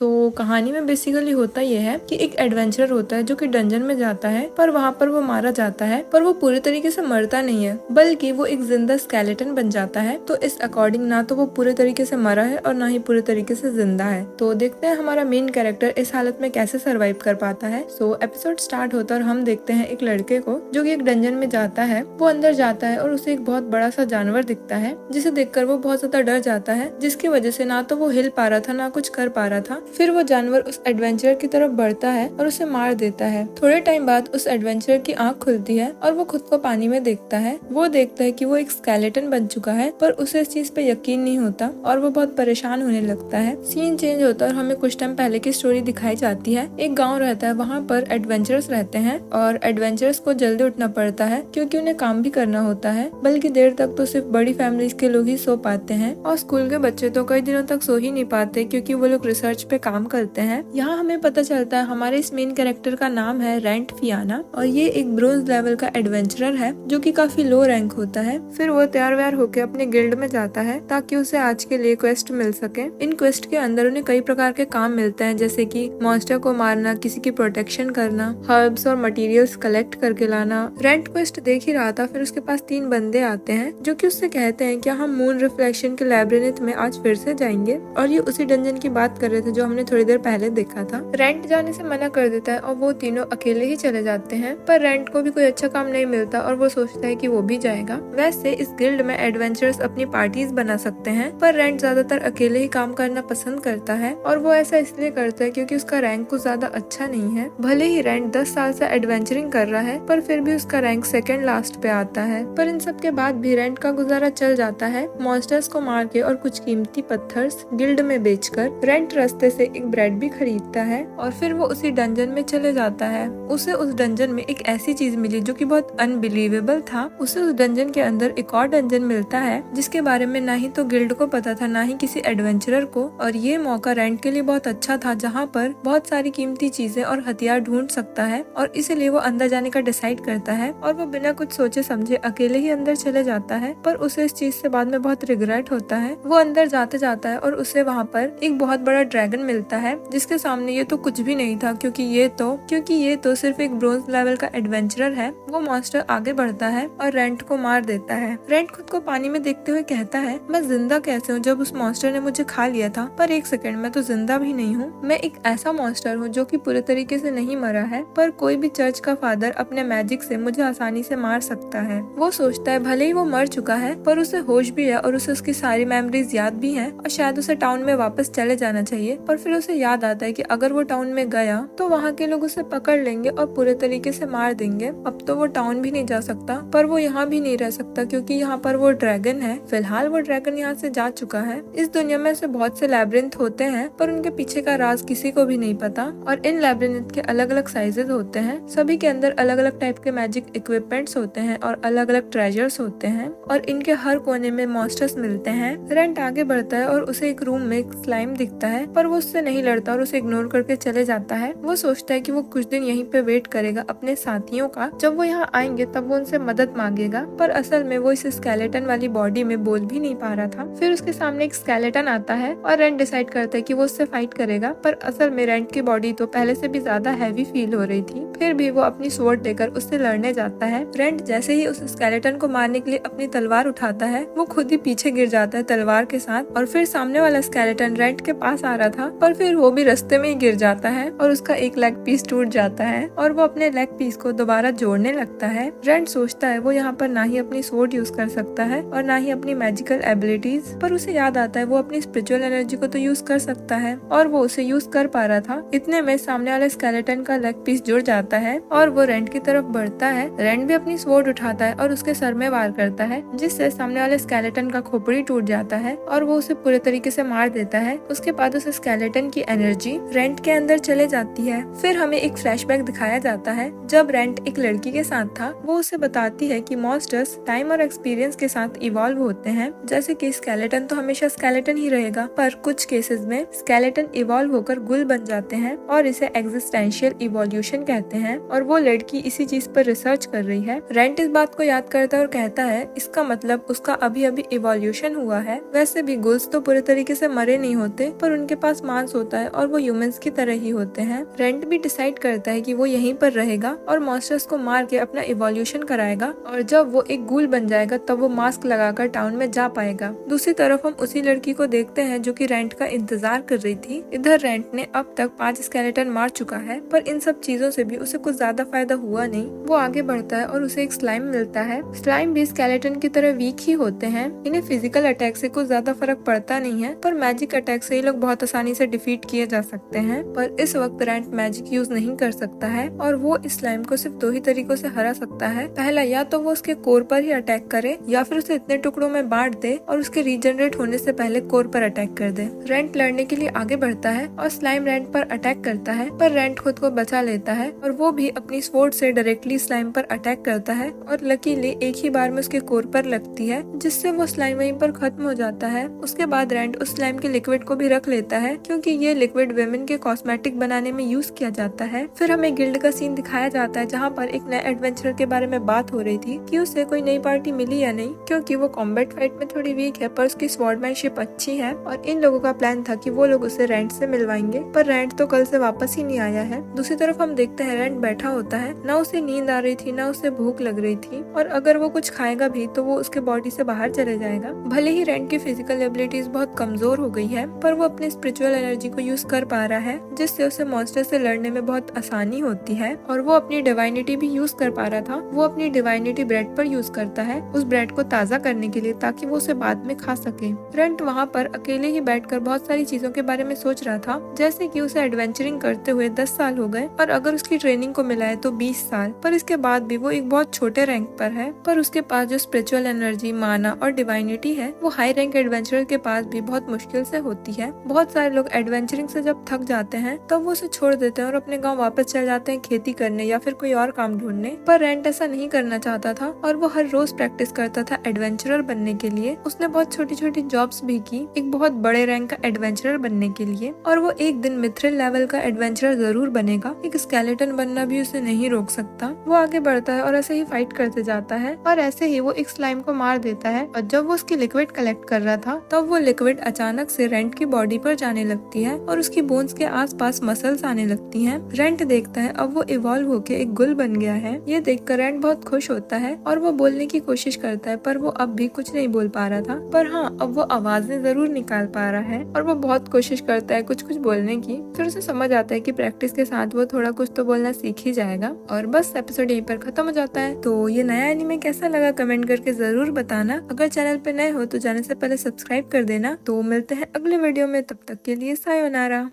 तो कहानी में बेसिकली होता यह है कि एक एडवेंचरर होता है जो कि डंजन में जाता है, पर वहाँ पर वो मारा जाता है, पर वो पूरी तरीके से मरता नहीं है, बल्कि वो एक जिंदा स्केलेटन बन जाता है। तो इस अकॉर्डिंग ना तो वो पूरे तरीके से मरा है और ना ही पूरे तरीके से जिंदा है। तो देखते हैं हमारा मेन कैरेक्टर इस हालत में कैसे सर्वाइव कर पाता है। सो एपिसोड स्टार्ट होता है और हम देखते हैं एक लड़के को जो कि एक डंजन में जाता है। वो अंदर जाता है और उसे एक बहुत बड़ा सा जानवर दिखता है, जिसे देखकर वो बहुत ज्यादा डर जाता है, जिसकी वजह से ना तो वो हिल पा रहा था ना कुछ कर पा रहा था। फिर वो जानवर उस एडवेंचरर की तरफ बढ़ता है और उसे मार देता है। थोड़े टाइम बाद उस एडवेंचरर की आंख खुलती है और वो खुद को पानी में देखता है। वो देखता है कि वो एक स्केलेटन बन चुका है, पर उसे इस चीज पे यकीन नहीं होता और वो बहुत परेशान होने लगता है। सीन चेंज होता है और हमें कुछ टाइम पहले की स्टोरी दिखाई जाती है। एक गाँव रहता है, वहाँ पर एडवेंचरर्स रहते हैं और एडवेंचरर्स को जल्दी उठना पड़ता है क्योंकि उन्हें काम भी करना होता है, बल्कि देर तक तो सिर्फ बड़ी फैमिलीज के लोग ही सो पाते हैं और स्कूल के बच्चे तो कई दिनों तक सो ही नहीं पाते क्योंकि वो लोग रिसर्च पे काम करते हैं। यहाँ हमें पता चलता है हमारे इस मेन कैरेक्टर का नाम है रेंट फियाना और ये एक ब्रोंज लेवल का एडवेंचरर है जो कि काफी लो रैंक होता है। फिर वो तैयार व्यार होकर अपने गिल्ड में जाता है ताकि उसे आज के लिए क्वेस्ट मिल सके। इन क्वेस्ट के अंदर उन्हें कई प्रकार के काम मिलते हैं, जैसे कि मॉन्स्टर को मारना, किसी की प्रोटेक्शन करना, हर्ब्स और मटेरियल्स कलेक्ट करके लाना। रेंट क्वेस्ट देख ही रहा था, फिर उसके पास 3 बंदे आते हैं जो कि उससे कहते हैं क्या हम मून रिफ्लेक्शन के लैब्रिन्थ में आज फिर से जाएंगे, और ये उसी डंजन की बात कर रहे थे जो हमने थोड़ी देर पहले देखा था। रेंट जाने से मना कर देता है और वो तीनों अकेले ही चले जाते हैं, पर रेंट को भी कोई अच्छा काम नहीं मिलता और वो सोचता है कि वो भी जाएगा। वैसे इस गिल्ड में एडवेंचरर्स अपनी पार्टीज बना सकते हैं, पर रेंट ज्यादातर अकेले ही काम करना पसंद करता है और वो ऐसा इसलिए करता है क्योंकि उसका रैंक कुछ ज्यादा अच्छा नहीं है। भले ही रेंट 10 साल से एडवेंचरिंग कर रहा है, पर फिर भी उसका रैंक सेकंड लास्ट पे आता है। पर इन सब के बाद भी रेंट का गुजारा चल जाता है, मॉन्स्टर्स को मार के और कुछ कीमती पत्थर्स गिल्ड में बेचकर। रेंट रास्ते से एक ब्रेड भी खरीदता है और फिर वो उसी डंजन में चले जाता है। उसे उस डंजन में एक ऐसी चीज मिली जो कि बहुत अनबिलीवेबल था। उसे उस डंजन के अंदर एक और डंजन मिलता है जिसके बारे में ना ही तो गिल्ड को पता था ना ही किसी एडवेंचरर को, और ये मौका रेंट के लिए बहुत अच्छा था जहाँ पर बहुत सारी कीमती चीजें और हथियार ढूंढ सकता है, और इसीलिए वो अंदर जाने का डिसाइड करता है और वो बिना कुछ सोचे समझे अकेले ही अंदर चले जाता है। पर उसे इस चीज से बाद में बहुत रिग्रेट होता है। वो अंदर जाते जाता है और उसे वहाँ पर एक बहुत बड़ा ड्रैगन मिलता है जिसके सामने ये तो कुछ भी नहीं था क्योंकि ये तो सिर्फ एक ब्रोंज लेवल का एडवेंचरर है। वो मॉन्स्टर आगे बढ़ता है और रेंट को मार देता है। रेंट खुद को पानी में देखते हुए कहता है मैं जिंदा कैसे हूँ जब उस मॉन्स्टर ने मुझे खा लिया था, पर एक सेकंड मैं तो जिंदा भी नहीं हूँ। मैं एक ऐसा मॉन्स्टर हूँ जो कि पूरे तरीके से नहीं मरा है, पर कोई भी चर्च का फादर अपने मैजिक से मुझे आसानी से मार सकता है। वो सोचता है भले ही वो मर चुका है पर उसे होश भी है और उसे उसकी सारी मेमोरीज याद भी है और शायद उसे टाउन में वापस चले जाना चाहिए। पर फिर उसे याद आता है कि अगर वो टाउन में गया तो वहाँ के लोग उसे पकड़ लेंगे और पूरे तरीके से मार देंगे। अब तो वो टाउन भी नहीं जा सकता, पर वो यहाँ भी नहीं रह सकता क्योंकि यहाँ पर वो ड्रैगन है। फिलहाल वो ड्रैगन यहाँ से जा चुका है। इस दुनिया में से बहुत से लैब्रिन्थ होते हैं पर उनके पीछे का राज किसी को भी नहीं पता, और इन लैब्रिन्थ के अलग अलग साइजेस होते हैं। सभी के अंदर अलग अलग टाइप के मैजिक इक्विपमेंट्स होते हैं और अलग अलग ट्रेजर्स होते हैं, और इनके हर कोने में मॉन्स्टर्स मिलते हैं। रेंट आगे बढ़ता है और उसे एक रूम में एक स्लाइम दिखता है, पर वो उससे नहीं लड़ता और उसे इग्नोर करके चले जाता है। वो सोचता है कि वो कुछ दिन यहीं पे वेट करेगा अपने साथियों का, जब वो यहाँ आएंगे तब वो उनसे मदद मांगेगा, पर असल में वो इस स्केलेटन वाली बॉडी में बोल भी नहीं पा रहा था। फिर उसके सामने एक स्केलेटन आता है और रेंट डिसाइड करता है कि वो उससे फाइट करेगा, पर असल में रेंट की बॉडी तो पहले से भी ज्यादा हैवी फील हो रही थी। फिर भी वो अपनी स्वॉर्ड लेकर उससे लड़ने जाता है। रेंट जैसे ही उस स्केलेटन को मारने के लिए अपनी तलवार उठाता है, वो खुद ही पीछे गिर जाता है तलवार के साथ, और फिर सामने वाला स्केलेटन रेंट के पास आ रहा था पर फिर वो भी रास्ते में ही गिर जाता है और उसका एक लेग पीस टूट जाता है और वो अपने लेग पीस को दोबारा जोड़ने लगता है। रेंट सोचता है वो यहाँ पर ना ही अपनी स्वॉर्ड यूज कर सकता है और ना ही अपनी मैजिकल एबिलिटीज, पर उसे याद आता है वो अपनी स्पिरिचुअल एनर्जी को तो यूज कर सकता है, और वो उसे यूज कर पा रहा था। इतने में सामने वाले स्केलेटन का लेग पीस जुड़ जाता है और वो रेंट की तरफ बढ़ता है। रेंट भी अपनी स्वॉर्ड उठाता है और उसके सर में वार करता है, जिससे सामने वाले स्केलेटन का खोपड़ी टूट जाता है और वो उसे पूरे तरीके से मार देता है। उसके बाद उस स्केलेटन की एनर्जी रेंट के अंदर चले जाती है। फिर हमें एक फ्लैशबैक दिखाया जाता है जब रेंट एक लड़की के साथ था। वो उसे बताती है कि मॉन्स्टर्स टाइम और एक्सपीरियंस के साथ इवॉल्व होते हैं, जैसे कि स्केलेटन तो हमेशा स्केलेटन ही रहेगा, पर कुछ केसेस में स्केलेटन इवॉल्व होकर गुल बन जाते हैं और इसे एग्जिस्टेंशियल इवोल्यूशन कहते हैं, और वो लड़की इसी चीज पर रिसर्च कर रही है। रेंट इस बात को याद करता है और कहता है इसका मतलब उसका अभी अभी इवोल्यूशन हुआ है। वैसे भी गुल्स तो पूरे तरीके से मरे नहीं होते, पर उनके पास मांस होता है और वो ह्यूमंस की तरह ही होते हैं। रेंट भी डिसाइड करता है कि वो यहीं पर रहेगा और मॉन्स्टर्स को मार के अपना इवोल्यूशन कराएगा और जब वो एक गूल बन जाएगा तब वो मास्क लगाकर टाउन में जा पाएगा। दूसरी तरफ हम उसी लड़की को देखते हैं जो कि रेंट का इंतजार कर रही थी। इधर रेंट ने अब तक 5 स्केलेटन मार चुका है, पर इन सब चीजों से भी उसे कुछ ज्यादा फायदा हुआ नहीं। वो आगे बढ़ता है और उसे एक स्लाइम मिलता है। स्लाइम भी स्केलेटन की तरह वीक ही होते हैं। इन्हें फिजिकल अटैक से कुछ ज्यादा फर्क पड़ता नहीं है, पर मैजिक अटैक से ये लोग बहुत आसानी से डिफीट किए जा सकते हैं। पर इस वक्त रेंट मैजिक यूज नहीं कर सकता है और वो इस स्लाइम को सिर्फ 2 ही तरीकों से हरा सकता है। पहला, या तो वो उसके कोर पर ही अटैक करे या फिर उसे इतने टुकड़ों में बांट दे और उसके रीजनरेट होने से पहले कोर पर अटैक कर दे। रेंट लड़ने के लिए आगे बढ़ता है और स्लाइम रेंट पर अटैक करता है, पर रेंट खुद को बचा लेता है और वो भी अपनी स्वॉर्ड से डायरेक्टली स्लाइम पर अटैक करता है और लकीली एक ही बार में उसके कोर पर लगती है, जिससे वो स्लाइम वहीं पर खत्म हो जाता है। उसके बाद रेंट उस स्लाइम के लिक्विड को भी रख लेता है क्योंकि ये लिक्विड विमेन के कॉस्मेटिक बनाने में यूज किया जाता है। फिर हमें गिल्ड का सीन दिखाया जाता है जहाँ पर एक नए एडवेंचरर के बारे में बात हो रही थी कि उसे कोई नई पार्टी मिली या नहीं, क्योंकि वो कॉम्बैट फाइट में थोड़ी वीक है पर उसकी स्वॉर्डमैनशिप अच्छी है। और इन लोगों का प्लान था कि वो लोग उसे रेंट से मिलवाएंगे, पर रेंट तो कल से वापस ही नहीं आया है। दूसरी तरफ हम देखते हैं रेंट बैठा होता है, ना उसे नींद आ रही थी ना उसे भूख लग रही थी और अगर वो कुछ खाएगा भी तो वो उसके बॉडी से बाहर चले जाएगा। भले ही रेंट की फिजिकल एबिलिटीज बहुत कमजोर हो गई है, पर वो अपनी स्पिरिचुअल एनर्जी को यूज कर पा रहा है, जिससे उसे मॉन्स्टर से लड़ने में बहुत आसानी होती है। और वो अपनी डिवाइनिटी भी यूज कर पा रहा था। वो अपनी डिवाइनिटी ब्रेड पर यूज करता है, उस ब्रेड को ताजा करने के लिए, ताकि वो उसे बाद में खा सके। रेंट वहाँ पर अकेले ही बैठकर बहुत सारी चीजों के बारे में सोच रहा था, जैसे कि उसे एडवेंचरिंग करते हुए 10 साल हो गए और अगर उसकी ट्रेनिंग को मिलाए तो 20 साल, पर इसके बाद भी वो एक बहुत छोटे रैंक पर है। पर उसके पास जो स्पिरिचुअल एनर्जी, माना और डिवाइनिटी है वो हाई रैंक एडवेंचरर के पास भी बहुत मुश्किल से होती है। बहुत सारे लोग एडवेंचरिंग से जब थक जाते हैं तब वो उसे छोड़ देते हैं और अपने गाँव वापस चले जाते हैं खेती करने या फिर कोई और काम ढूंढने। पर रेंट ऐसा नहीं करना चाहता था और वो हर रोज प्रैक्टिस करता था एडवेंचरर बनने के लिए। उसने बहुत छोटी छोटी जॉब्स भी की एक बहुत बड़े रैंक का एडवेंचरर बनने के लिए, और वो एक दिन मिथ्रिल लेवल का एडवेंचरर जरूर बनेगा। एक स्केलेटन बनना भी उसे नहीं रोक सकता। वो आगे बढ़ता है और ऐसे ही फाइट करते जाता है और ऐसे ही वो एक स्लाइम को मार देता है। और जब वो उसकी लिक्विड कलेक्ट कर रहा था तब वो लिक्विड अचानक से रेंट की बॉडी पर जाने लगती है और उसकी बोन्स के आसपास मसल्स आने लगती हैं। रेंट देखता है अब वो इवॉल्व होके एक गुल बन गया है। ये देखकर रेंट बहुत खुश होता है और वो बोलने की कोशिश करता है, पर वो अब भी कुछ नहीं बोल पा रहा था। पर हाँ, अब वो आवाजें जरूर निकाल पा रहा है और वो बहुत कोशिश करता है कुछ कुछ बोलने की। फिर उसे समझ आता है कि प्रैक्टिस के साथ वो थोड़ा कुछ तो बोलना सीख ही जाएगा। और बस एपिसोड यहीं पर खत्म हो जाता है। तो ये नया एनीमे कैसा लगा कमेंट करके जरूर बताना। अगर चैनल पे नए हो तो जाने से पहले सब्सक्राइब कर देना। तो मिलते हैं अगले वीडियो में, तब तक के लिए सायोनारा।